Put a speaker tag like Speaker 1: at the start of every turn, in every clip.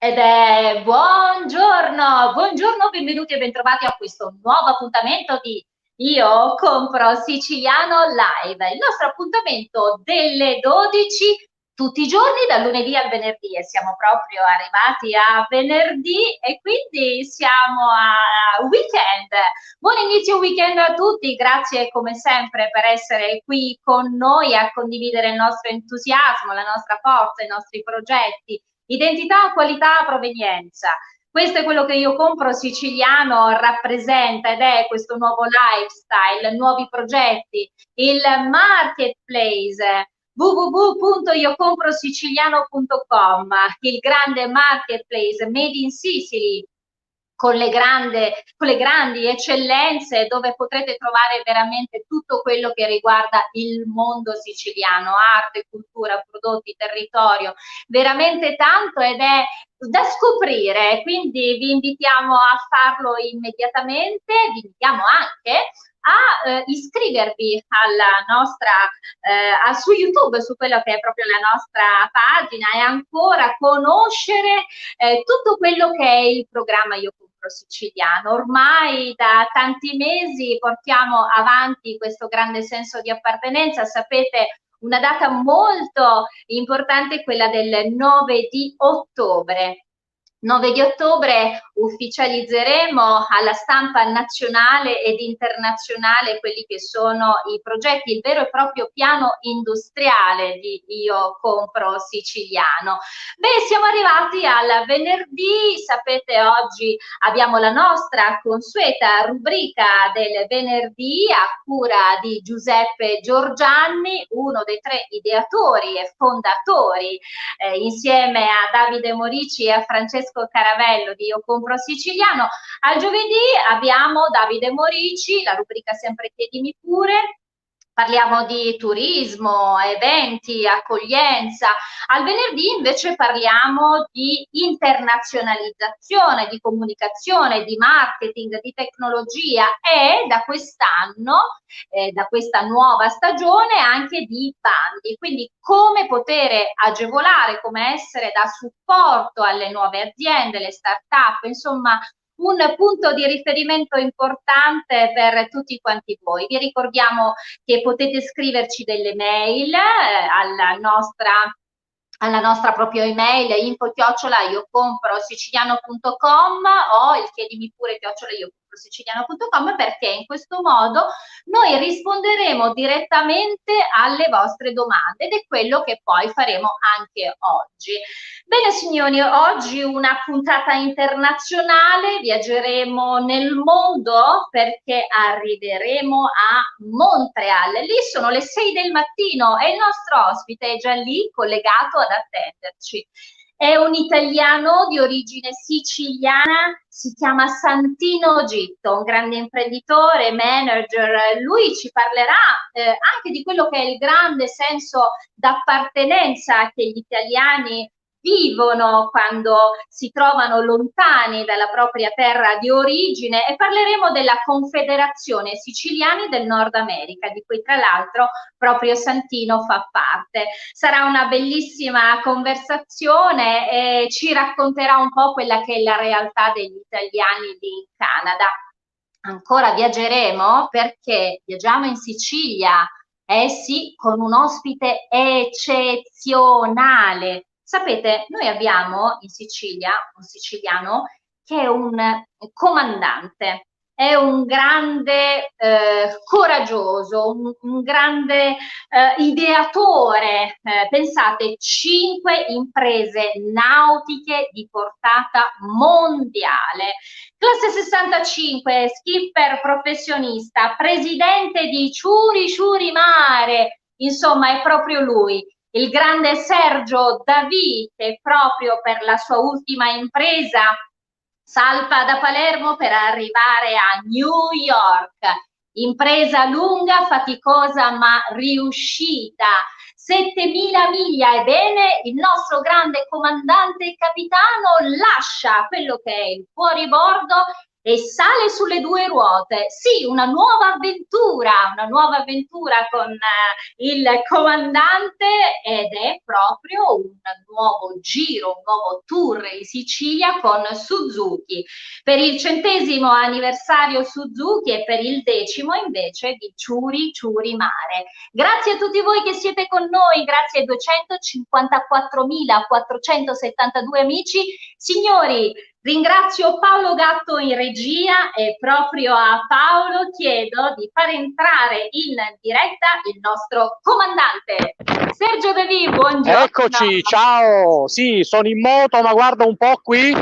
Speaker 1: Ed è buongiorno, buongiorno, benvenuti e bentrovati a questo nuovo appuntamento di Io compro siciliano live, il nostro appuntamento delle 12 tutti i giorni dal lunedì al venerdì e siamo proprio arrivati a venerdì e quindi siamo a weekend. Buon inizio weekend a tutti, grazie come sempre per essere qui con noi a condividere il nostro entusiasmo, la nostra forza, i nostri progetti. Identità, qualità, provenienza. Questo è quello che Io compro siciliano rappresenta ed è questo nuovo lifestyle, nuovi progetti, il marketplace www.iocomprosiciliano.com, il grande marketplace made in Sicily con le grandi eccellenze dove potrete trovare veramente tutto quello che riguarda il mondo siciliano, arte, cultura, prodotti, territorio, veramente tanto ed è da scoprire, quindi vi invitiamo a farlo immediatamente, vi invitiamo anche a iscrivervi alla nostra su YouTube, su quello che è proprio la nostra pagina e ancora conoscere tutto quello che è il programma Io compro siciliano. Ormai da tanti mesi portiamo avanti questo grande senso di appartenenza, sapete una data molto importante è quella del 9 di ottobre. 9 di ottobre ufficializzeremo alla stampa nazionale ed internazionale quelli che sono i progetti, il vero e proprio piano industriale di Io compro siciliano. Beh, siamo arrivati al venerdì, sapete oggi abbiamo la nostra consueta rubrica del venerdì a cura di Giuseppe Giorgianni, uno dei tre ideatori e fondatori insieme a Davide Morici e a Francesco Caravello di Io compro siciliano. Al giovedì abbiamo Davide Morici, la rubrica sempre chiedimi pure. Parliamo di turismo, eventi, accoglienza. Al venerdì invece parliamo di internazionalizzazione, di comunicazione, di marketing, di tecnologia e da quest'anno, da questa nuova stagione, anche di bandi. Quindi come poter agevolare, come essere da supporto alle nuove aziende, le start-up, insomma un punto di riferimento importante per tutti quanti voi. Vi ricordiamo che potete scriverci delle mail alla nostra propria email info@iocomprosiciliano.com o il chiedimi pure @iocomprosiciliano.com perché in questo modo noi risponderemo direttamente alle vostre domande ed è quello che poi faremo anche oggi. Bene signori, oggi una puntata internazionale, viaggeremo nel mondo perché arriveremo a Montreal. Lì sono le 6 del mattino e il nostro ospite è già lì collegato ad attenderci. È un italiano di origine siciliana, si chiama Santino Gitto, un grande imprenditore, manager. Lui ci parlerà anche di quello che è il grande senso d'appartenenza che gli italiani vivono quando si trovano lontani dalla propria terra di origine e parleremo della Confederazione Siciliani del Nord America, di cui tra l'altro proprio Santino fa parte. Sarà una bellissima conversazione e ci racconterà un po' quella che è la realtà degli italiani lì in Canada. Ancora viaggeremo perché viaggiamo in Sicilia, eh sì, con un ospite eccezionale. Sapete, noi abbiamo in Sicilia un siciliano che è un comandante, è un grande coraggioso, un grande ideatore. Pensate, 5 imprese nautiche di portata mondiale. Classe 65, skipper professionista, presidente di Ciuri Ciuri Mare, insomma è proprio lui il grande Sergio Davì, che proprio per la sua ultima impresa salpa da Palermo per arrivare a New York. Impresa lunga, faticosa ma riuscita. 7.000 miglia, ebbene il nostro grande comandante e capitano lascia quello che è il fuoribordo e sale sulle due ruote. Sì, una nuova avventura con il comandante, ed è proprio un nuovo giro, un nuovo tour in Sicilia con Suzuki. Per il 100° anniversario Suzuki e per il 10° invece di Ciuri Ciuri Mare. Grazie a tutti voi che siete con noi, grazie ai 254.472 amici. Signori, ringrazio Paolo Gatto in regia e proprio a Paolo chiedo di far entrare in diretta il nostro comandante. Sergio De V, buongiorno.
Speaker 2: Eccoci, ciao. Sì, sono in moto, ma guarda un po' qui.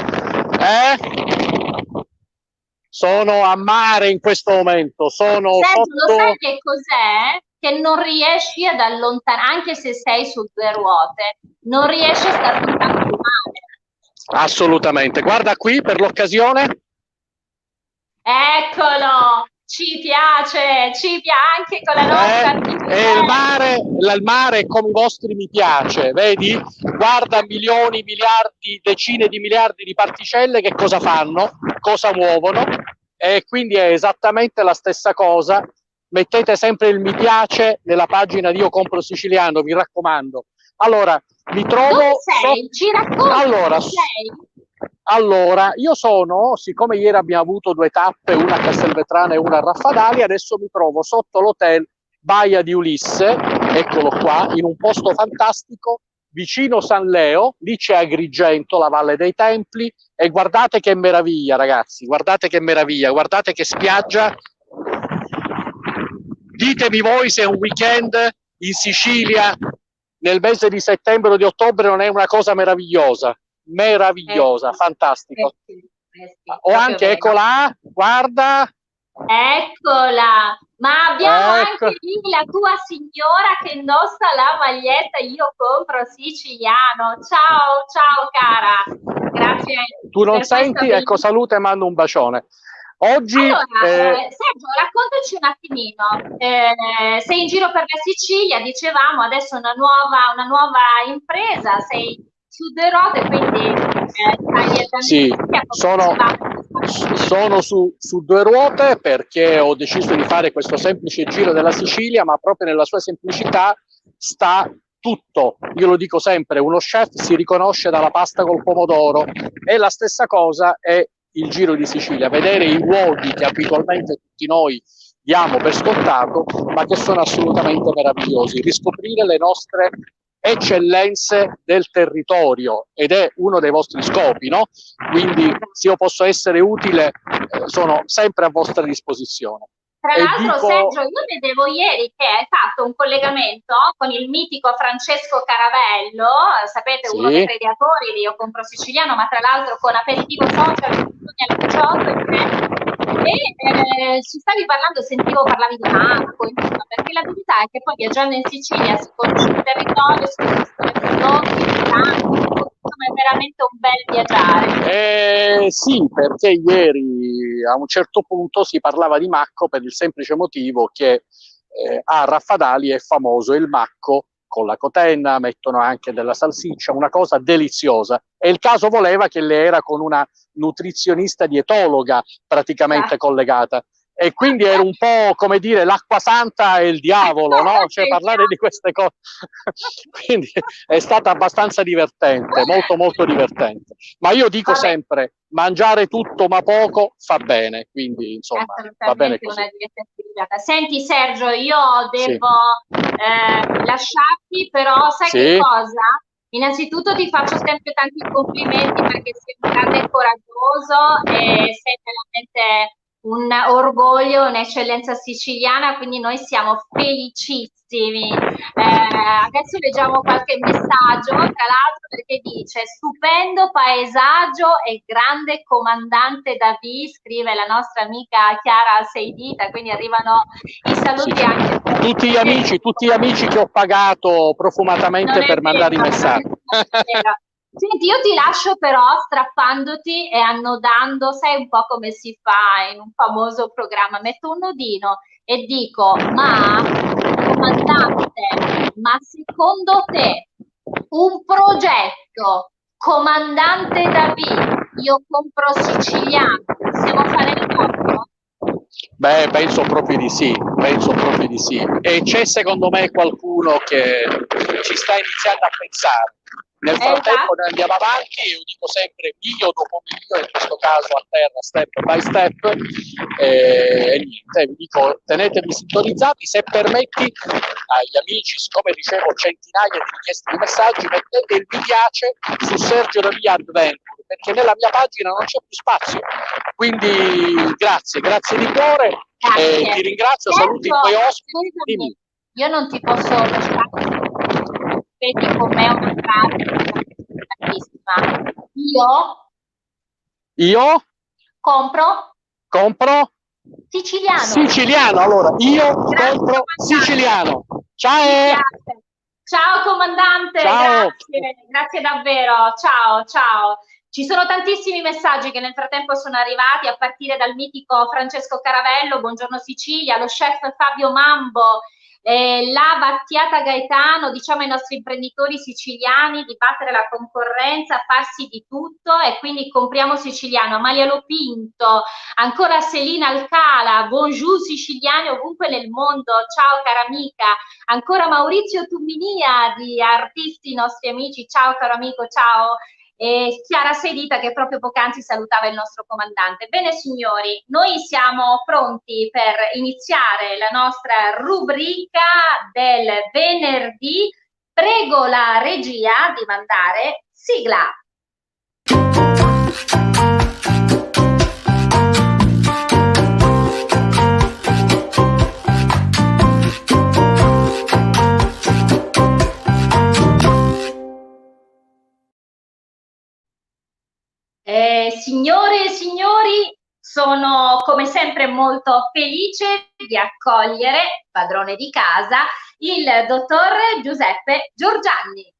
Speaker 2: Sono a mare in questo momento. Sono
Speaker 1: Sergio,
Speaker 2: sotto...
Speaker 1: lo sai che cos'è? Che non riesci ad allontanare, anche se sei su due ruote, non riesci a stare lontano dal mare.
Speaker 2: Assolutamente. Guarda qui per l'occasione.
Speaker 1: Eccolo, ci piace anche con la nostra
Speaker 2: il mare come i vostri mi piace, vedi? Guarda milioni, miliardi, decine di miliardi di particelle che cosa fanno, cosa muovono, e quindi è esattamente la stessa cosa. Mettete sempre il mi piace nella pagina di Io Compro Siciliano, mi raccomando. Allora, mi trovo...
Speaker 1: Dove sei? Ci racconti,
Speaker 2: allora, io sono, siccome ieri abbiamo avuto 2 tappe, una a Castelvetrano e una a Raffadali, adesso mi trovo sotto l'hotel Baia di Ulisse, eccolo qua, in un posto fantastico, vicino San Leo, lì c'è Agrigento, la Valle dei Templi, e guardate che meraviglia, ragazzi, guardate che meraviglia, guardate che spiaggia. Ditemi voi se un weekend in Sicilia nel mese di settembre o di ottobre non è una cosa meravigliosa. Fantastico. Ho anche, eccola, guarda.
Speaker 1: Eccola, ma abbiamo anche lì la tua signora che indossa la maglietta Io Compro Siciliano. Ciao cara, grazie.
Speaker 2: Tu non senti? Ecco, salute e mando un bacione. Oggi,
Speaker 1: allora, Sergio, raccontaci un attimino, sei in giro per la Sicilia, dicevamo, adesso una nuova impresa, sei su due ruote, quindi
Speaker 2: sì, sono su due ruote perché ho deciso di fare questo semplice giro della Sicilia, ma proprio nella sua semplicità sta tutto. Io lo dico sempre, uno chef si riconosce dalla pasta col pomodoro, e la stessa cosa è il Giro di Sicilia, vedere i luoghi che abitualmente tutti noi diamo per scontato, ma che sono assolutamente meravigliosi, riscoprire le nostre eccellenze del territorio, ed è uno dei vostri scopi, no? Quindi se io posso essere utile, sono sempre a vostra disposizione.
Speaker 1: Tra l'altro, Sergio, io vedevo ieri che hai fatto un collegamento con il mitico Francesco Caravello, sapete, uno dei creatori di Io Compro Siciliano, ma tra l'altro con Aperitivo Social alle 18, e ci stavi parlando, parlavi di Marco, insomma, perché la verità è che poi viaggiando in Sicilia si conosce il territorio, si conoscono i prodotti, insomma è veramente un bel viaggiare.
Speaker 2: Sì, perché ieri a un certo punto si parlava di Macco per il semplice motivo che a Raffadali è famoso il Macco con la cotenna, mettono anche della salsiccia, una cosa deliziosa, e il caso voleva che lei era con una nutrizionista dietologa praticamente collegata, e quindi era un po' come dire l'acqua santa e il diavolo, no? Cioè parlare di queste cose. Quindi è stata abbastanza divertente, molto divertente. Ma io dico sempre, mangiare tutto ma poco fa bene, quindi insomma va bene così.
Speaker 1: Senti Sergio, io devo lasciarti, però sai che cosa? Innanzitutto ti faccio sempre tanti complimenti perché sei un grande coraggioso e sei veramente un orgoglio, un'eccellenza siciliana, quindi noi siamo felicissimi. Adesso leggiamo qualche messaggio, tra l'altro, perché dice: stupendo paesaggio e grande comandante David, scrive la nostra amica Chiara Seidita, quindi arrivano i saluti anche per
Speaker 2: tutti gli amici che ho pagato profumatamente per mandare i messaggi.
Speaker 1: Senti, io ti lascio però strappandoti e annodando, sai un po' come si fa in un famoso programma, metto un nodino e dico: ma comandante, ma secondo te un progetto comandante David, Io Compro Siciliano, possiamo fare
Speaker 2: Beh, penso proprio di sì, penso proprio di sì. E c'è secondo me qualcuno che ci sta iniziando a pensare. Nel frattempo
Speaker 1: Esatto.
Speaker 2: noi andiamo avanti, io dico sempre miglio dopo miglio, in questo caso a terra, step by step, e niente, vi dico tenetevi sintonizzati, se permetti agli amici, siccome ricevo centinaia di richieste di messaggi, mettete il mi piace su Sergio Davia Adventure, perché nella mia pagina non c'è più spazio. Quindi grazie di cuore,
Speaker 1: Grazie.
Speaker 2: ti ringrazio, saluti i
Speaker 1: Sergio,
Speaker 2: tuoi ospiti.
Speaker 1: scusami,
Speaker 2: Dimmi.
Speaker 1: io non ti posso lasciare ripeti con me una frase bellissima. Io
Speaker 2: Io
Speaker 1: compro
Speaker 2: compro
Speaker 1: siciliano.
Speaker 2: siciliano. Allora, io
Speaker 1: Grazie
Speaker 2: compro
Speaker 1: comandante,
Speaker 2: siciliano.
Speaker 1: mi
Speaker 2: Ciao!
Speaker 1: piace. Ciao comandante,
Speaker 2: Ciao!
Speaker 1: grazie davvero. Ciao, ciao. Ci sono tantissimi messaggi che nel frattempo sono arrivati, a partire dal mitico Francesco Caravello, buongiorno Sicilia, lo chef Fabio Mambo, la Battiata Gaetano, diciamo ai nostri imprenditori siciliani di battere la concorrenza, farsi di tutto e quindi compriamo siciliano. Amalia Lopinto, ancora Selina Alcala, bonjour siciliani ovunque nel mondo, ciao cara amica, ancora Maurizio Tumminia di Artisti, nostri amici, ciao caro amico, ciao. E Chiara Sedita che proprio poc'anzi salutava il nostro comandante. Bene signori, noi siamo pronti per iniziare la nostra rubrica del venerdì. Prego la regia di mandare sigla. Signore e signori, sono come sempre molto felice di accogliere, padrone di casa, il dottor Giuseppe Giorgianni.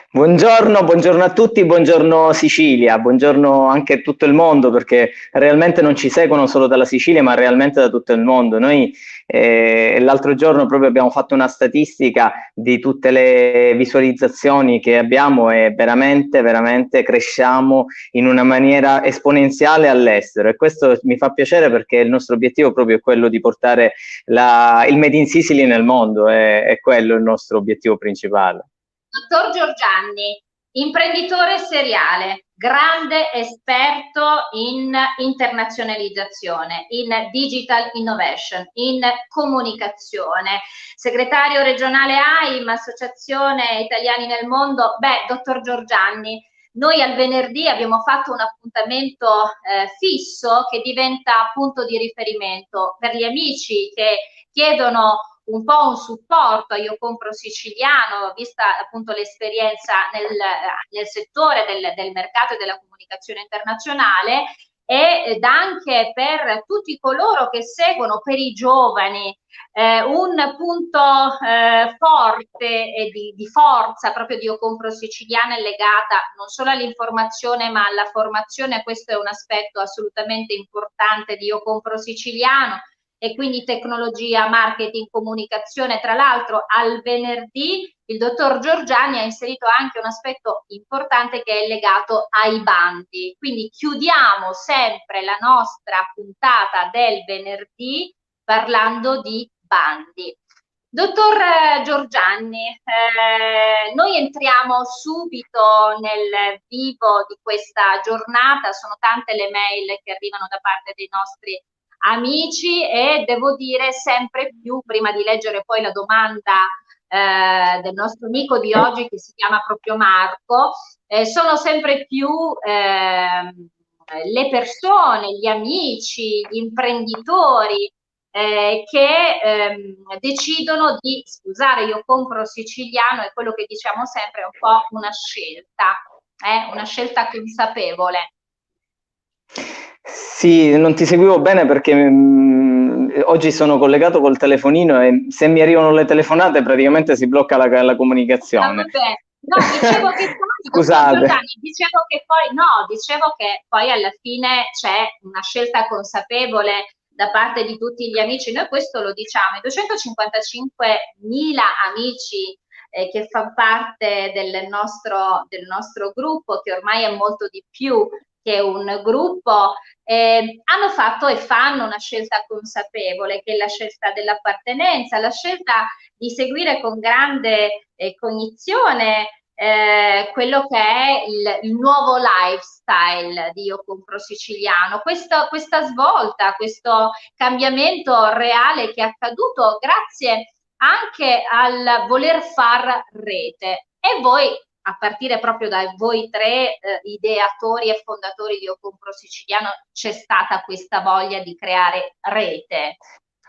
Speaker 3: Buongiorno a tutti, buongiorno Sicilia, buongiorno anche a tutto il mondo, perché realmente non ci seguono solo dalla Sicilia ma realmente da tutto il mondo. Noi l'altro giorno proprio abbiamo fatto una statistica di tutte le visualizzazioni che abbiamo e veramente cresciamo in una maniera esponenziale all'estero, e questo mi fa piacere perché il nostro obiettivo proprio è quello di portare il Made in Sicily nel mondo, è quello il nostro obiettivo principale.
Speaker 1: Dottor Giorgianni, imprenditore seriale, grande esperto in internazionalizzazione, in digital innovation, in comunicazione, segretario regionale AIM, Associazione Italiani nel Mondo. Beh, dottor Giorgianni, noi al venerdì abbiamo fatto un appuntamento fisso che diventa punto di riferimento per gli amici che chiedono un po' un supporto a Io Compro Siciliano, vista appunto l'esperienza nel settore del mercato e della comunicazione internazionale, ed anche per tutti coloro che seguono, per i giovani, un punto forte e di forza proprio di Io Compro Siciliano è legata non solo all'informazione ma alla formazione. Questo è un aspetto assolutamente importante di Io Compro Siciliano, e quindi tecnologia, marketing, comunicazione. Tra l'altro al venerdì il dottor Giorgiani ha inserito anche un aspetto importante che è legato ai bandi, quindi chiudiamo sempre la nostra puntata del venerdì parlando di bandi. Dottor Giorgianni, noi entriamo subito nel vivo di questa giornata, sono tante le mail che arrivano da parte dei nostri amici e devo dire sempre più, prima di leggere poi la domanda del nostro amico di oggi che si chiama proprio Marco, sono sempre più le persone, gli amici, gli imprenditori che decidono di scusare, Io Compro Siciliano, è quello che diciamo sempre, è un po' una scelta consapevole.
Speaker 3: Sì, non ti seguivo bene perché oggi sono collegato col telefonino e se mi arrivano le telefonate praticamente si blocca la comunicazione.
Speaker 1: No, dicevo che poi,
Speaker 3: Scusate.
Speaker 1: Giordani, dicevo che poi alla fine c'è una scelta consapevole da parte di tutti gli amici. Noi questo lo diciamo, i 255.000 amici che fanno parte del nostro gruppo, che ormai è molto di più che è un gruppo, hanno fatto e fanno una scelta consapevole, che è la scelta dell'appartenenza, la scelta di seguire con grande cognizione quello che è il nuovo lifestyle di Io Compro Siciliano, questa svolta, questo cambiamento reale che è accaduto grazie anche al voler far rete. E voi, a partire proprio da voi tre ideatori e fondatori di Io Compro Siciliano, c'è stata questa voglia di creare rete.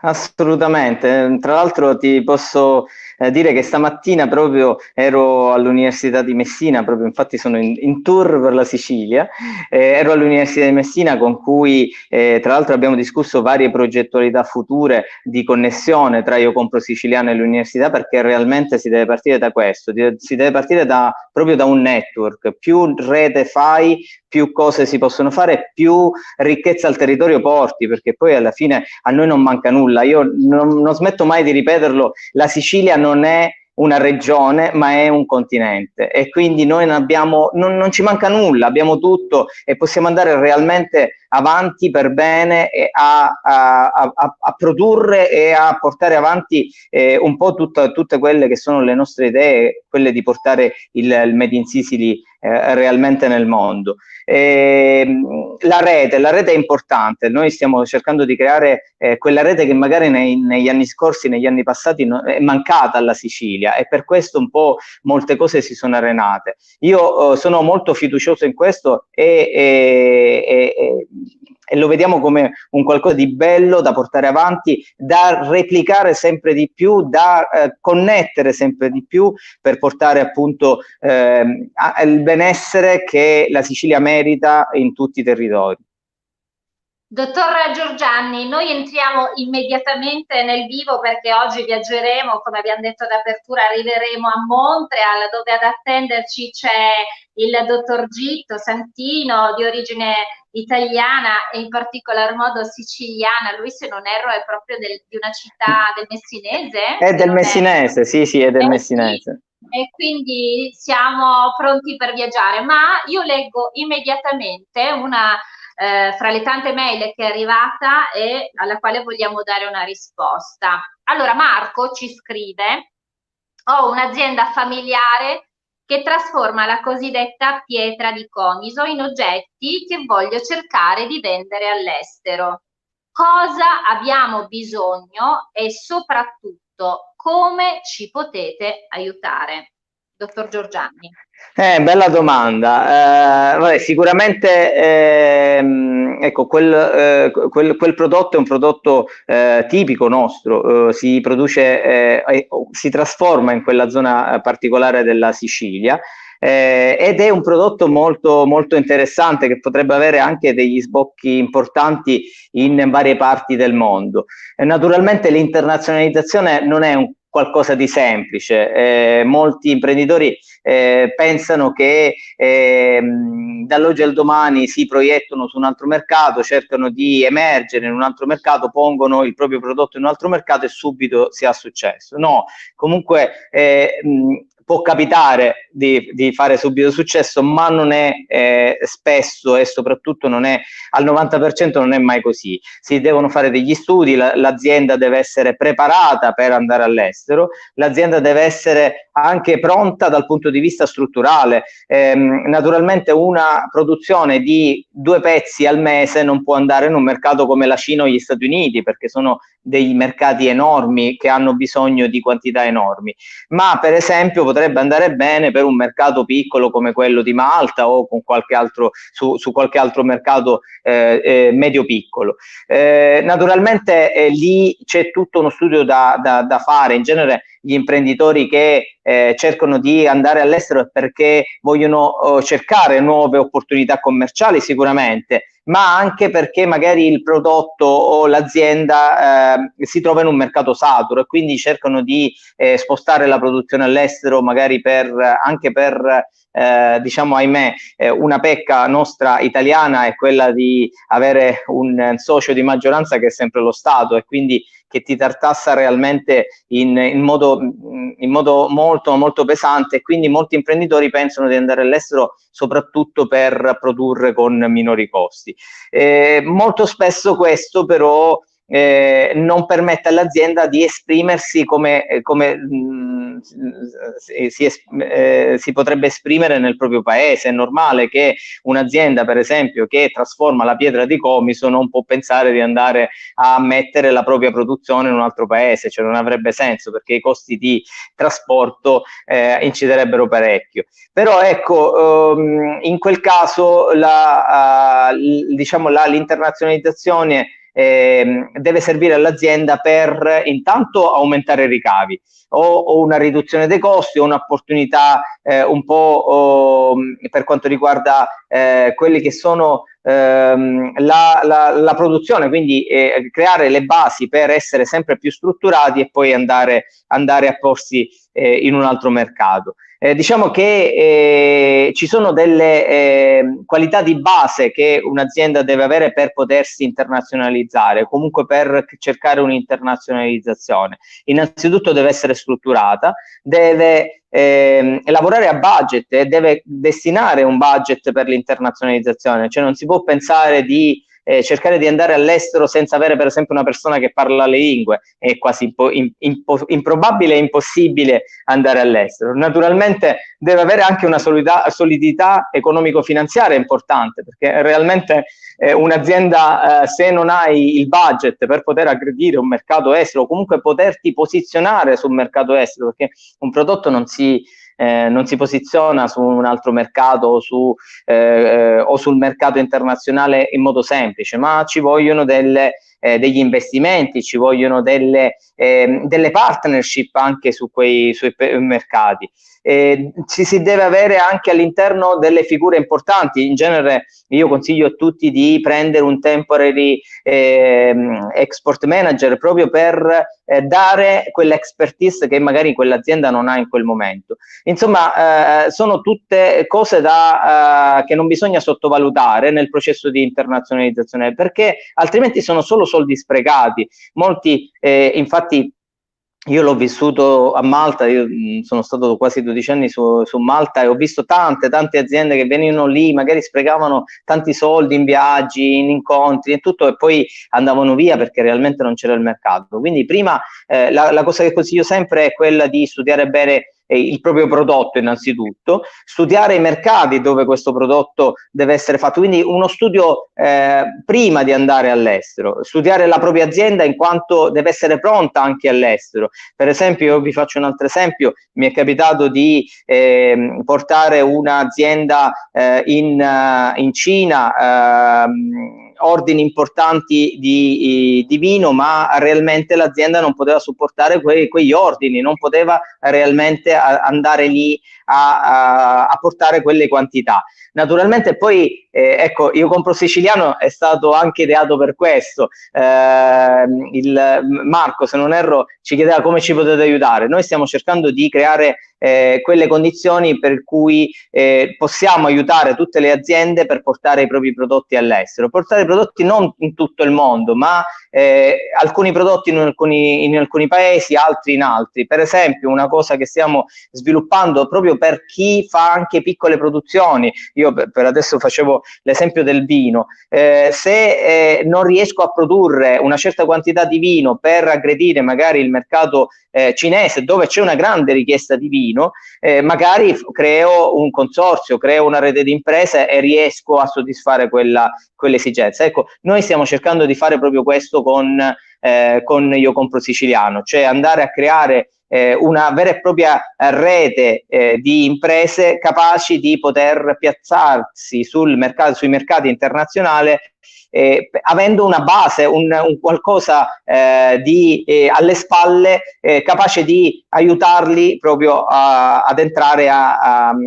Speaker 3: Assolutamente, tra l'altro ti posso dire che stamattina proprio ero all'Università di Messina, proprio infatti sono in tour per la Sicilia, ero all'Università di Messina con cui tra l'altro abbiamo discusso varie progettualità future di connessione tra Io Compro Siciliano e l'università, perché realmente si deve partire da questo, si deve partire proprio da un network. Più rete fai, più cose si possono fare, più ricchezza al territorio porti, perché poi alla fine a noi non manca nulla. Io non smetto mai di ripeterlo, la Sicilia non è una regione, ma è un continente, e quindi noi non ci manca nulla, abbiamo tutto e possiamo andare realmente avanti per bene e a produrre e a portare avanti un po' tutte quelle che sono le nostre idee, quelle di portare il Made in Sicily realmente nel mondo. La rete è importante, noi stiamo cercando di creare quella rete che magari negli anni scorsi, negli anni passati è mancata alla Sicilia, e per questo un po' molte cose si sono arenate. Io sono molto fiducioso in questo e lo vediamo come un qualcosa di bello da portare avanti, da replicare sempre di più, da connettere sempre di più, per portare appunto il benessere che la Sicilia merita in tutti i territori.
Speaker 1: Dottor Giorgianni, noi entriamo immediatamente nel vivo, perché oggi viaggeremo, come abbiamo detto d'apertura, arriveremo a Montreal, dove ad attenderci c'è il dottor Gitto Santino, di origine italiana e in particolar modo siciliana. Lui, se non erro, è proprio di una città del Messinese?
Speaker 3: È del Messinese, sì, è del Messinese.
Speaker 1: E quindi siamo pronti per viaggiare, ma io leggo immediatamente una fra le tante mail che è arrivata e alla quale vogliamo dare una risposta. Allora, Marco ci scrive: ho un'azienda familiare che trasforma la cosiddetta pietra di Comiso in oggetti che voglio cercare di vendere all'estero. Cosa abbiamo bisogno e soprattutto come ci potete aiutare? Dottor Giorgianni.
Speaker 3: Bella domanda. Vabbè, sicuramente ecco, quel prodotto è un prodotto tipico nostro, si produce, si trasforma in quella zona particolare della Sicilia. Ed è un prodotto molto, molto interessante, che potrebbe avere anche degli sbocchi importanti in varie parti del mondo. Naturalmente l'internazionalizzazione non è un qualcosa di semplice, molti imprenditori pensano che dall'oggi al domani si proiettano su un altro mercato, cercano di emergere in un altro mercato, pongono il proprio prodotto in un altro mercato e subito si ha successo. No, comunque può capitare di fare subito successo, ma non è spesso, e soprattutto non è al 90%, non è mai così. Si devono fare degli studi, l'azienda deve essere preparata per andare all'estero, l'azienda deve essere anche pronta dal punto di vista strutturale. Naturalmente una produzione di 2 pezzi al mese non può andare in un mercato come la Cina o gli Stati Uniti, perché sono dei mercati enormi che hanno bisogno di quantità enormi, ma per esempio potrebbe andare bene per un mercato piccolo come quello di Malta, o con qualche altro, su qualche altro mercato medio piccolo. Naturalmente lì c'è tutto uno studio da fare. In genere gli imprenditori che cercano di andare all'estero è perché vogliono cercare nuove opportunità commerciali, sicuramente, ma anche perché magari il prodotto o l'azienda si trova in un mercato saturo, e quindi cercano di spostare la produzione all'estero, magari anche per diciamo, ahimè, una pecca nostra italiana è quella di avere un socio di maggioranza che è sempre lo Stato, e quindi che ti tartassa realmente in modo molto, molto pesante, e quindi molti imprenditori pensano di andare all'estero soprattutto per produrre con minori costi. Molto spesso questo però non permette all'azienda di esprimersi come si potrebbe esprimere nel proprio paese. È normale che un'azienda, per esempio, che trasforma la pietra di Comiso non può pensare di andare a mettere la propria produzione in un altro paese, cioè non avrebbe senso, perché i costi di trasporto inciderebbero parecchio. Però ecco, in quel caso l'internazionalizzazione deve servire all'azienda per intanto aumentare i ricavi o una riduzione dei costi o un'opportunità un po' per quanto riguarda quelli che sono la produzione, quindi creare le basi per essere sempre più strutturati e poi andare a porsi in un altro mercato. Diciamo che ci sono delle qualità di base che un'azienda deve avere per potersi internazionalizzare, comunque per cercare un'internazionalizzazione. Innanzitutto deve essere strutturata, deve lavorare a budget e deve destinare un budget per l'internazionalizzazione, cioè non si può pensare di cercare di andare all'estero senza avere per esempio una persona che parla le lingue. È quasi improbabile e impossibile andare all'estero. Naturalmente deve avere anche una solidità economico-finanziaria importante, perché realmente un'azienda se non hai il budget per poter aggredire un mercato estero o comunque poterti posizionare sul mercato estero, perché un prodotto non si posiziona su un altro mercato o sul mercato internazionale in modo semplice, ma ci vogliono degli investimenti, ci vogliono delle partnership anche sui mercati. Ci si deve avere anche all'interno delle figure importanti. In genere io consiglio a tutti di prendere un temporary export manager proprio per dare quell'expertise che magari quell'azienda non ha in quel momento. Insomma, sono tutte cose che non bisogna sottovalutare nel processo di internazionalizzazione, perché altrimenti sono solo soldi sprecati. Molti, infatti, io l'ho vissuto a Malta, io sono stato quasi 12 anni su Malta e ho visto tante aziende che venivano lì, magari sprecavano tanti soldi in viaggi, in incontri e tutto, e poi andavano via perché realmente non c'era il mercato. Quindi prima la cosa che consiglio sempre è quella di studiare bene il proprio prodotto innanzitutto, studiare i mercati dove questo prodotto deve essere fatto, quindi uno studio prima di andare all'estero, studiare la propria azienda in quanto deve essere pronta anche all'estero. Per esempio, io vi faccio un altro esempio, mi è capitato di portare un'azienda in Cina, ordini importanti di vino, ma realmente l'azienda non poteva supportare quegli ordini, non poteva realmente andare lì a portare quelle quantità. Naturalmente poi, ecco, Io Compro Siciliano è stato anche ideato per questo. Marco, se non erro, ci chiedeva come ci potete aiutare. Noi stiamo cercando di creare quelle condizioni per cui possiamo aiutare tutte le aziende per portare i propri prodotti all'estero, portare i prodotti non in tutto il mondo, ma alcuni prodotti in alcuni paesi, altri in altri. Per esempio, una cosa che stiamo sviluppando proprio per chi fa anche piccole produzioni, io per adesso facevo l'esempio del vino, se non riesco a produrre una certa quantità di vino per aggredire magari il mercato cinese, dove c'è una grande richiesta di vino, magari creo un consorzio, creo una rete di imprese e riesco a soddisfare quell'esigenza. Ecco, noi stiamo cercando di fare proprio questo con Io Compro Siciliano, cioè andare a creare una vera e propria rete di imprese capaci di poter piazzarsi sui mercati internazionali, avendo una base, un qualcosa alle spalle, capace di aiutarli proprio ad entrare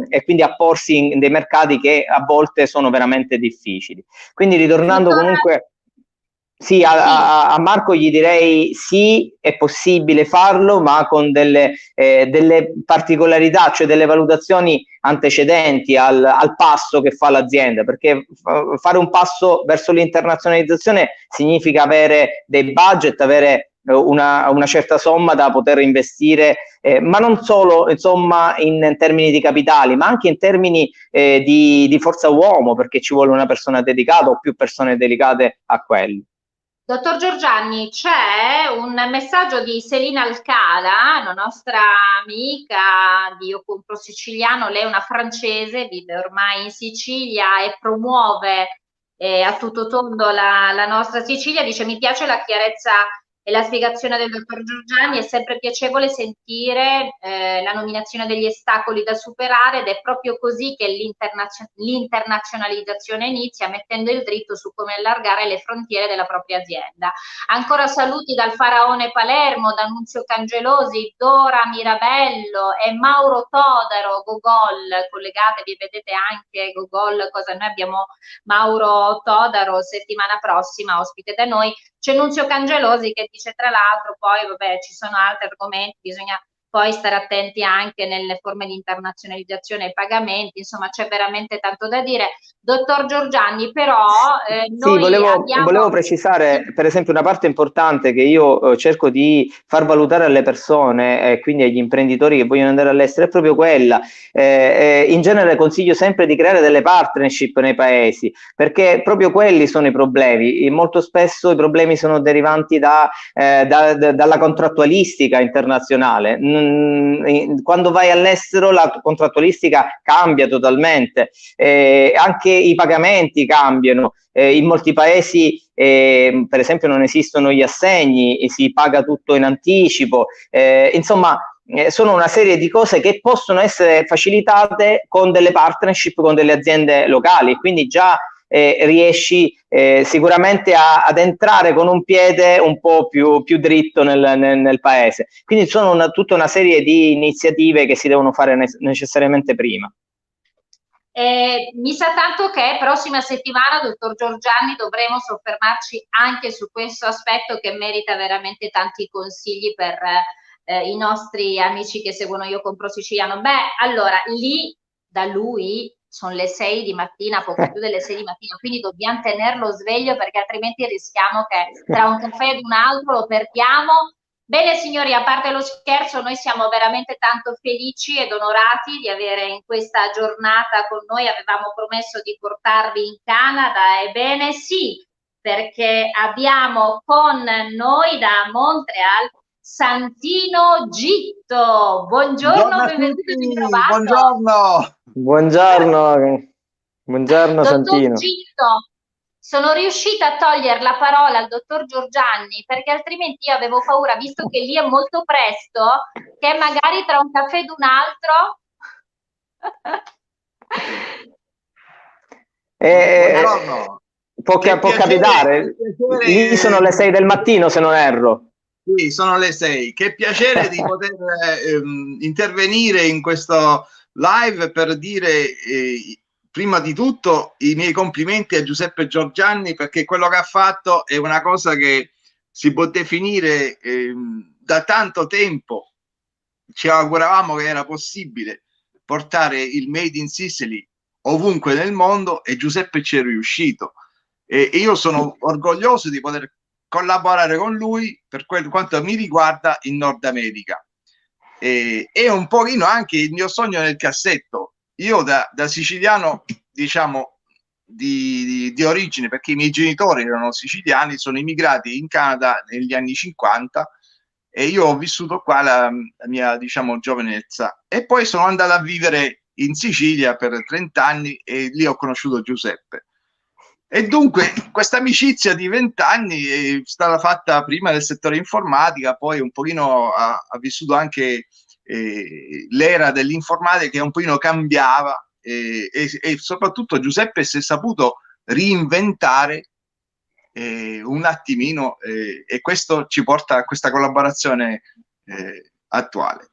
Speaker 3: e quindi a porsi in dei mercati che a volte sono veramente difficili. Quindi ritornando comunque... Sì, a Marco gli direi sì, è possibile farlo, ma con delle particolarità, cioè delle valutazioni antecedenti al passo che fa l'azienda, perché fare un passo verso l'internazionalizzazione significa avere dei budget, avere una certa somma da poter investire, ma non solo insomma in termini di capitali, ma anche in termini di forza uomo, perché ci vuole una persona dedicata o più persone dedicate a quello.
Speaker 1: Dottor Giorgianni, c'è un messaggio di Selina Alcala, una nostra amica di Io Compro Siciliano. Lei è una francese, vive ormai in Sicilia e promuove a tutto tondo la nostra Sicilia. Dice: mi piace la chiarezza e la spiegazione del dottor Giorgianni, è sempre piacevole sentire la nominazione degli ostacoli da superare, ed è proprio così che l'internazionalizzazione inizia, mettendo il dritto su come allargare le frontiere della propria azienda. Ancora saluti dal Faraone Palermo, da Nunzio Cangelosi, Dora Mirabello e Mauro Todaro, Gogol. Collegatevi, vedete anche Gogol cosa noi abbiamo. Mauro Todaro settimana prossima ospite da noi. C'è Nunzio Cangelosi che dice, tra l'altro, poi vabbè, ci sono altri argomenti, bisogna poi stare attenti anche nelle forme di internazionalizzazione e pagamenti, insomma c'è veramente tanto da dire. Dottor Giorgianni, però
Speaker 3: sì, volevo precisare per esempio una parte importante che io cerco di far valutare alle persone, quindi agli imprenditori che vogliono andare all'estero, è proprio quella. In genere consiglio sempre di creare delle partnership nei paesi, perché proprio quelli sono i problemi. Molto spesso i problemi sono derivanti dalla contrattualistica internazionale. Quando vai all'estero la contrattualistica cambia totalmente, anche i pagamenti cambiano. In molti paesi per esempio non esistono gli assegni, si paga tutto in anticipo, insomma sono una serie di cose che possono essere facilitate con delle partnership con delle aziende locali, quindi già riesci sicuramente ad entrare con un piede un po' più dritto nel paese. Quindi sono tutta una serie di iniziative che si devono fare necessariamente prima.
Speaker 1: Mi sa tanto che prossima settimana, dottor Giorgianni, dovremo soffermarci anche su questo aspetto che merita veramente tanti consigli per i nostri amici che seguono Io Compro Siciliano. Beh, allora, lì da lui sono le 6 di mattina, poco più delle 6 di mattina, quindi dobbiamo tenerlo sveglio perché altrimenti rischiamo che tra un caffè ed un altro lo perdiamo. Bene signori, a parte lo scherzo, noi siamo veramente tanto felici ed onorati di avere in questa giornata con noi. Avevamo promesso di portarvi in Canada, ebbene sì, perché abbiamo con noi da Montreal Santino Gitto. Buongiorno, benvenuto e bentrovato.
Speaker 4: Buongiorno.
Speaker 3: Buongiorno Santino.
Speaker 1: Dottor Gitto, sono riuscita a togliere la parola al dottor Giorgianni perché altrimenti io avevo paura, visto che lì è molto presto, che magari tra un caffè ed un altro...
Speaker 3: Può capitare, lì sono le 6 del mattino se non erro.
Speaker 4: Sì, sono le 6. Che piacere di poter intervenire in questo live per dire prima di tutto i miei complimenti a Giuseppe Giorgianni, perché quello che ha fatto è una cosa che si può definire da tanto tempo. Ci auguravamo che era possibile portare il Made in Sicily ovunque nel mondo e Giuseppe ci è riuscito. E io sono orgoglioso di poter collaborare con lui per quanto mi riguarda in Nord America. È un pochino anche il mio sogno nel cassetto. Io da siciliano, diciamo, di origine, perché i miei genitori erano siciliani, sono immigrati in Canada negli anni 50 e io ho vissuto qua la mia, diciamo, giovinezza. E poi sono andato a vivere in Sicilia per 30 anni e lì ho conosciuto Giuseppe. E dunque questa amicizia di 20 anni è stata fatta prima nel settore informatica, poi un pochino ha vissuto anche l'era dell'informatica che un pochino cambiava e soprattutto Giuseppe si è saputo reinventare un attimino e questo ci porta a questa collaborazione attuale.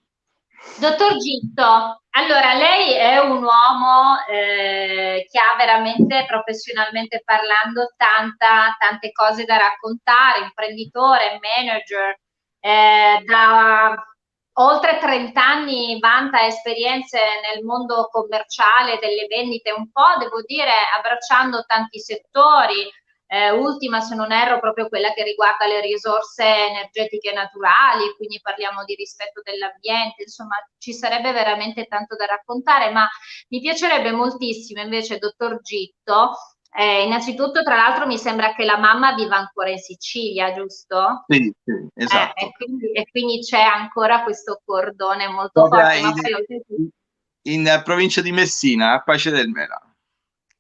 Speaker 1: Dottor Gitto, allora lei è un uomo che ha veramente, professionalmente parlando, tante cose da raccontare, imprenditore, manager, da oltre 30 anni vanta esperienze nel mondo commerciale, delle vendite, un po', devo dire, abbracciando tanti settori, ultima, se non erro, proprio quella che riguarda le risorse energetiche naturali, quindi parliamo di rispetto dell'ambiente, insomma ci sarebbe veramente tanto da raccontare, ma mi piacerebbe moltissimo invece, dottor Gitto, innanzitutto tra l'altro mi sembra che la mamma viva ancora in Sicilia, giusto?
Speaker 4: Sì, esatto.
Speaker 1: E quindi c'è ancora questo cordone molto forte, ma poi
Speaker 4: in provincia di Messina, a Pace del Mela.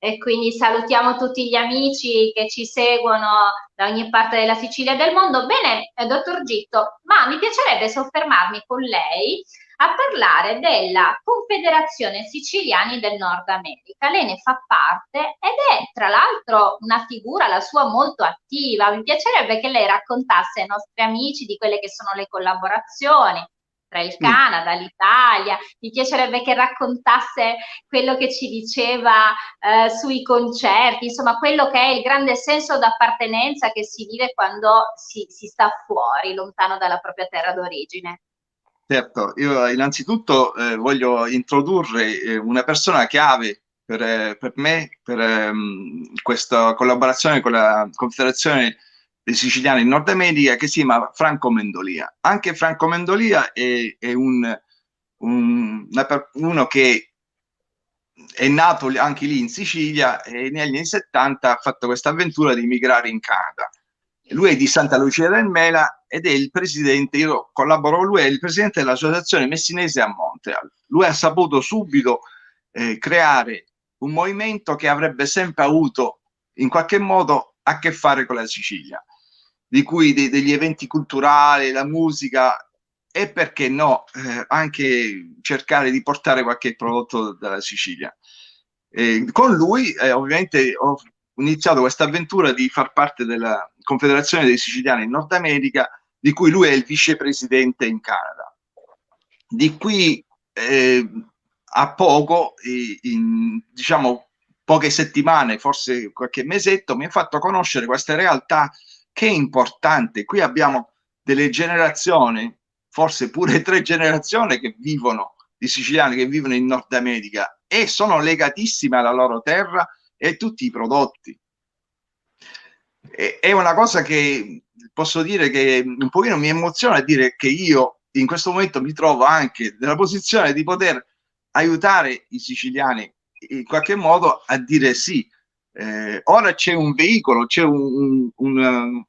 Speaker 1: E quindi salutiamo tutti gli amici che ci seguono da ogni parte della Sicilia e del mondo. Bene, dottor Gitto, ma mi piacerebbe soffermarmi con lei a parlare della Confederazione Siciliani del Nord America. Lei ne fa parte ed è tra l'altro una figura, la sua, molto attiva. Mi piacerebbe che lei raccontasse ai nostri amici di quelle che sono le collaborazioni tra il Canada, l'Italia. Mi piacerebbe che raccontasse quello che ci diceva sui concerti, insomma quello che è il grande senso d'appartenenza che si vive quando si sta fuori, lontano dalla propria terra d'origine.
Speaker 4: Certo, io innanzitutto voglio introdurre una persona chiave per me, per questa collaborazione con la Confederazione dei Siciliani in Nord America, che si chiama Franco Mendolia. Anche Franco Mendolia è uno che è nato anche lì in Sicilia e negli anni 70 ha fatto questa avventura di migrare in Canada. Lui è di Santa Lucia del Mela ed è il presidente, io collaboro con lui, è il presidente dell'Associazione Messinese a Montreal. Lui ha saputo subito creare un movimento che avrebbe sempre avuto in qualche modo a che fare con la Sicilia, di cui degli eventi culturali, la musica e perché no, anche cercare di portare qualche prodotto dalla Sicilia. Con lui ovviamente ho iniziato questa avventura di far parte della Confederazione dei Siciliani in Nord America, di cui lui è il vicepresidente in Canada. Di qui a poco, in diciamo poche settimane, forse qualche mesetto, mi ha fatto conoscere questa realtà che è importante. Qui abbiamo delle generazioni, forse pure 3 generazioni che vivono, di siciliani che vivono in Nord America e sono legatissime alla loro terra e tutti i prodotti. È una cosa che posso dire che un pochino mi emoziona dire che io in questo momento mi trovo anche nella posizione di poter aiutare i siciliani in qualche modo a dire sì. Ora c'è un veicolo, c'è una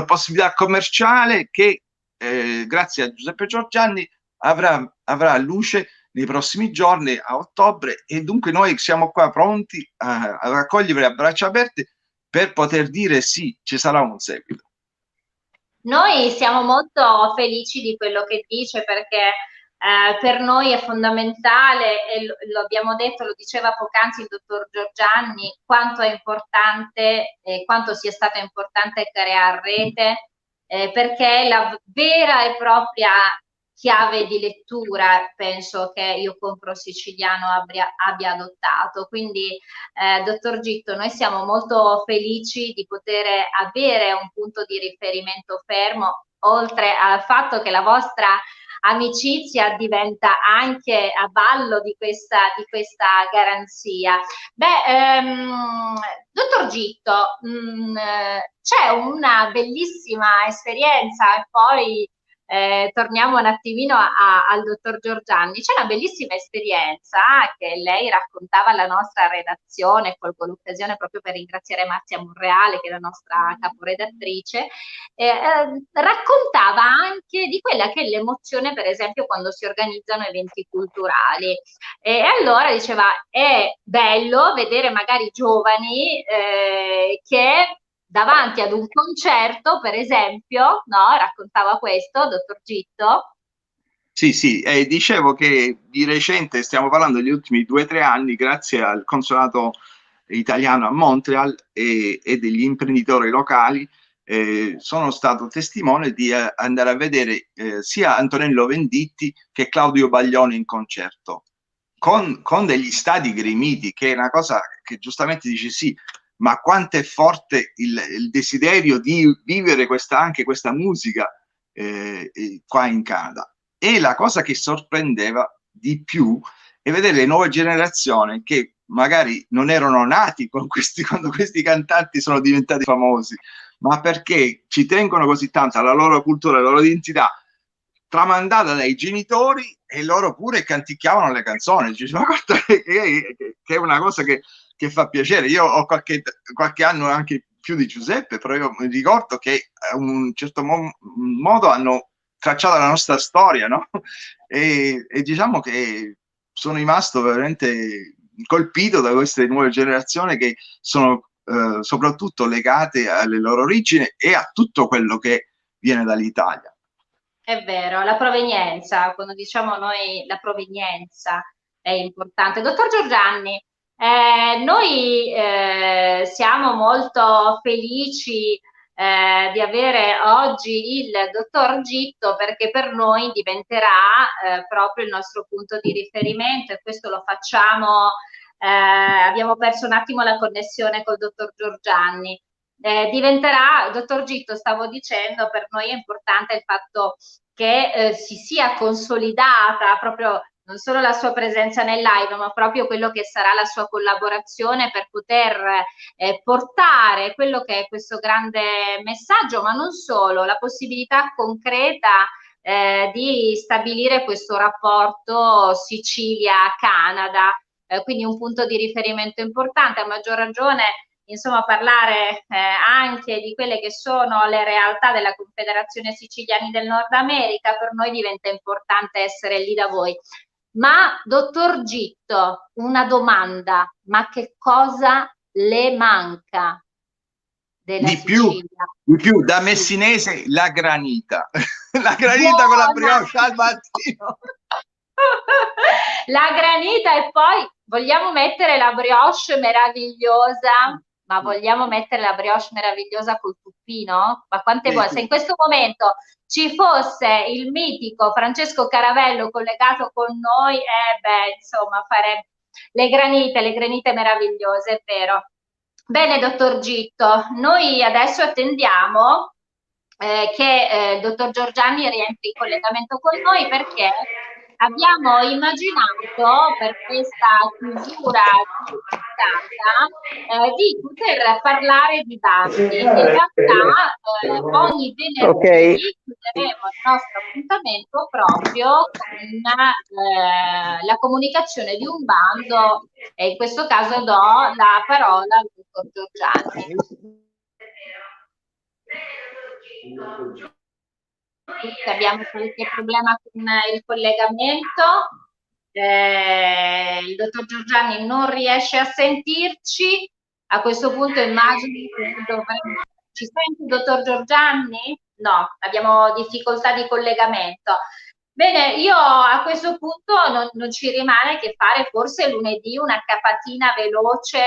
Speaker 4: possibilità commerciale che grazie a Giuseppe Giorgianni avrà luce nei prossimi giorni a ottobre e dunque noi siamo qua pronti a raccogliere a braccia aperte per poter dire sì, ci sarà un seguito.
Speaker 1: Noi siamo molto felici di quello che dice perché per noi è fondamentale, e lo abbiamo detto, lo diceva poc'anzi il dottor Giorgianni, quanto è importante, quanto sia stato importante creare rete, perché è la vera e propria chiave di lettura, penso che Io Compro Siciliano abbia adottato. Quindi, dottor Gitto, noi siamo molto felici di poter avere un punto di riferimento fermo, oltre al fatto che la vostra amicizia diventa anche a ballo di questa garanzia. Dottor Gitto, c'è una bellissima esperienza e poi torniamo un attimino al dottor Giorgianni. C'è una bellissima esperienza che lei raccontava alla nostra redazione, colgo l'occasione proprio per ringraziare Marzia Monreale, che è la nostra caporedattrice, raccontava anche di quella che è l'emozione, per esempio, quando si organizzano eventi culturali. E allora diceva, è bello vedere magari giovani che davanti ad un concerto, per esempio, no? Raccontava questo, dottor Gitto.
Speaker 4: Sì, dicevo che di recente, stiamo parlando degli ultimi 2 o 3 anni, grazie al consolato italiano a Montreal e degli imprenditori locali, sono stato testimone di andare a vedere sia Antonello Venditti che Claudio Baglioni in concerto, con degli stadi gremiti, che è una cosa che giustamente dice sì, ma quanto è forte il desiderio di vivere anche questa musica qua in Canada. E la cosa che sorprendeva di più è vedere le nuove generazioni che magari non erano nati con quando questi cantanti sono diventati famosi, ma perché ci tengono così tanto alla loro cultura, alla loro identità, tramandata dai genitori, e loro pure canticchiavano le canzoni. Ma guarda che è una cosa che fa piacere. Io ho qualche anno anche più di Giuseppe, però io mi ricordo che a un certo modo hanno tracciato la nostra storia, no? E diciamo che sono rimasto veramente colpito da queste nuove generazioni che sono soprattutto legate alle loro origini e a tutto quello che viene dall'Italia.
Speaker 1: È vero, la provenienza, quando diciamo noi la provenienza è importante. Dottor Giorgianni, noi siamo molto felici di avere oggi il dottor Gitto, perché per noi diventerà proprio il nostro punto di riferimento, e questo lo facciamo, abbiamo perso un attimo la connessione col dottor Giorgianni. Diventerà, dottor Gitto, stavo dicendo, per noi è importante il fatto che si sia consolidata proprio non solo la sua presenza nel live, ma proprio quello che sarà la sua collaborazione per poter portare quello che è questo grande messaggio, ma non solo, la possibilità concreta di stabilire questo rapporto Sicilia-Canada, quindi un punto di riferimento importante, a maggior ragione insomma parlare anche di quelle che sono le realtà della Confederazione Siciliani del Nord America. Per noi diventa importante essere lì da voi. Ma dottor Gitto, una domanda: ma che cosa le manca della Sicilia?
Speaker 4: Di più, da messinese, la granita. La granita con la brioche al mattino.
Speaker 1: La granita, e poi vogliamo mettere la brioche meravigliosa, ma vogliamo mettere la brioche meravigliosa col tuppino? Ma quante volte? Se in questo momento ci fosse il mitico Francesco Caravello collegato con noi, insomma, farebbe le granite meravigliose, è vero. Bene, dottor Gitto, noi adesso attendiamo che il dottor Giorgianni rientri in collegamento con noi, perché abbiamo immaginato per questa chiusura di puntata di poter parlare di bandi. In realtà ogni venerdì chiuderemo il nostro appuntamento proprio con la comunicazione di un bando, e in questo caso do la parola al dottor Giorgianni. Abbiamo qualche problema con il collegamento, il dottor Giorgianni non riesce a sentirci. A questo punto immagino che dovremmo... Ci sente, dottor Giorgianni? No, abbiamo difficoltà di collegamento. Bene, io a questo punto non ci rimane che fare forse lunedì una capatina veloce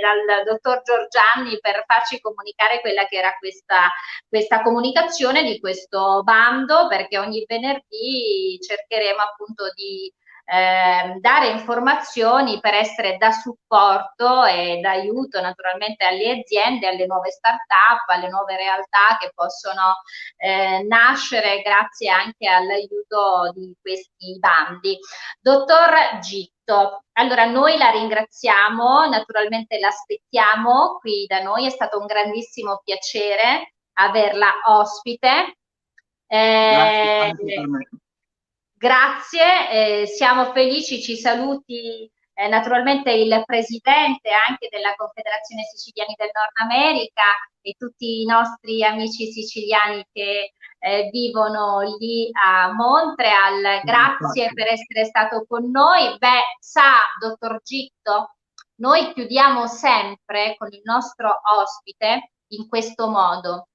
Speaker 1: dal dottor Giorgianni per farci comunicare quella che era questa comunicazione di questo bando, perché ogni venerdì cercheremo appunto di dare informazioni per essere da supporto e d'aiuto naturalmente alle aziende, alle nuove start-up, alle nuove realtà che possono nascere grazie anche all'aiuto di questi bandi. Dottor Gitto, allora noi la ringraziamo, naturalmente l'aspettiamo qui da noi, è stato un grandissimo piacere averla ospite. Grazie, siamo felici, ci saluti naturalmente il presidente anche della Confederazione Siciliani del Nord America e tutti i nostri amici siciliani che vivono lì a Montreal. Grazie per essere stato con noi. Beh, sa, dottor Gitto, noi chiudiamo sempre con il nostro ospite in questo modo.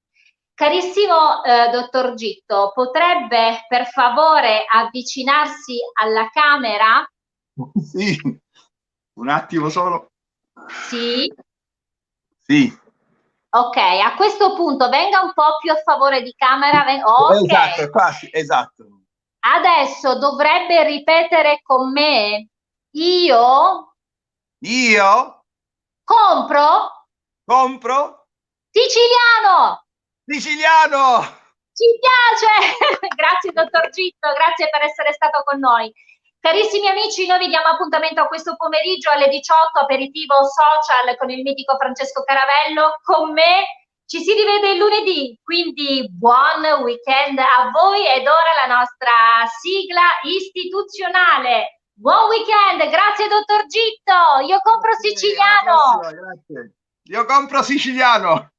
Speaker 1: Carissimo dottor Gitto, potrebbe per favore avvicinarsi alla camera?
Speaker 4: Sì, un attimo solo.
Speaker 1: Sì.
Speaker 4: Sì.
Speaker 1: Ok, a questo punto venga un po' più a favore di camera. Okay.
Speaker 4: Esatto, quasi, esatto.
Speaker 1: Adesso dovrebbe ripetere con me: io compro siciliano.
Speaker 4: Siciliano!
Speaker 1: Ci piace! Grazie dottor Gitto, grazie per essere stato con noi. Carissimi amici, noi vi diamo appuntamento a questo pomeriggio alle 18, aperitivo social con il mitico Francesco Caravello. Con me ci si rivede il lunedì, quindi buon weekend a voi ed ora la nostra sigla istituzionale. Buon weekend, grazie dottor Gitto, io compro siciliano.
Speaker 4: Grazie. Io compro siciliano.